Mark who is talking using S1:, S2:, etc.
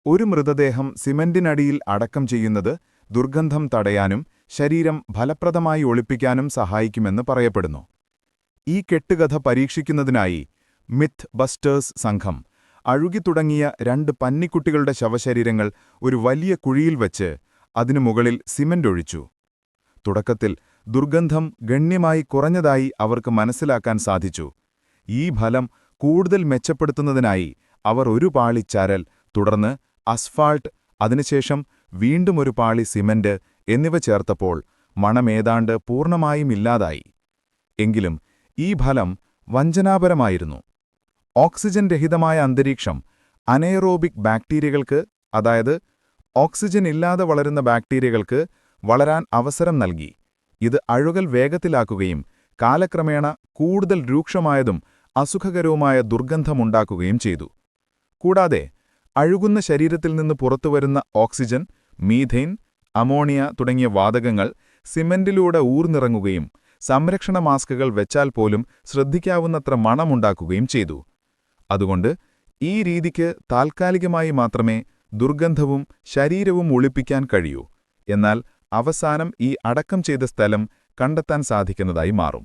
S1: ഒരു മൃതദേഹം സിമന്റിനടിയിൽ അടക്കം ചെയ്യുന്നത് ദുർഗന്ധം തടയാനും ശരീരം ഫലപ്രദമായി ഒളിപ്പിക്കാനും സഹായിക്കുമെന്ന് പറയപ്പെടുന്നു. ഈ കെട്ടുകഥ പരീക്ഷിക്കുന്നതിനായി മിത്ത് ബസ്റ്റേഴ്സ് സംഘം അഴുകിത്തുടങ്ങിയ 2 പന്നിക്കുട്ടികളുടെ ശവശരീരങ്ങൾ ഒരു വലിയ കുഴിയിൽ വച്ച് അതിനു മുകളിൽ സിമന്റ് ഒഴിച്ചു. തുടക്കത്തിൽ ദുർഗന്ധം ഗണ്യമായി കുറഞ്ഞതായി അവർക്ക് മനസ്സിലാക്കാൻ സാധിച്ചു. ഈ ഫലം കൂടുതൽ മെച്ചപ്പെടുത്തുന്നതിനായി അവർ ഒരു പാളി ചരൽ, തുടർന്ന് അസ്ഫാൾട്ട്, അതിനുശേഷം വീണ്ടും ഒരു പാളി സിമന്റ് എന്നിവ ചേർത്തപ്പോൾ മണമേതാണ്ട് പൂർണ്ണമായും ഇല്ലാതായി. എങ്കിലും ഈ ഫലം വഞ്ചനാപരമായിരുന്നു. ഓക്സിജൻ രഹിതമായ അന്തരീക്ഷം അനേറോബിക് ബാക്ടീരിയകൾക്ക്, അതായത് ഓക്സിജൻ ഇല്ലാതെ വളരുന്ന ബാക്ടീരിയകൾക്ക് വളരാൻ അവസരം നൽകി. ഇത് അഴുകൽ വേഗത്തിലാക്കുകയും കാലക്രമേണ കൂടുതൽ രൂക്ഷമായതും അസുഖകരവുമായ ദുർഗന്ധമുണ്ടാക്കുകയും ചെയ്തു. കൂടാതെ അഴുകുന്ന ശരീരത്തിൽ നിന്ന് പുറത്തുവരുന്ന ഓക്സിജൻ, മീഥെയ്ൻ, അമോണിയ തുടങ്ങിയ വാതകങ്ങൾ സിമന്റിലൂടെ ഊർന്നിറങ്ങുകയും സംരക്ഷണ മാസ്കുകൾ വെച്ചാൽ പോലും ശ്രദ്ധിക്കാവുന്നത്ര മണമുണ്ടാക്കുകയും ചെയ്തു. അതുകൊണ്ട് ഈ രീതിക്ക് താൽക്കാലികമായി മാത്രമേ ദുർഗന്ധവും ശരീരവും ഒളിപ്പിക്കാൻ കഴിയൂ, എന്നാൽ അവസാനം ഈ അടക്കം ചെയ്ത സ്ഥലം കണ്ടെത്താൻ സാധിക്കുന്നതായി മാറും.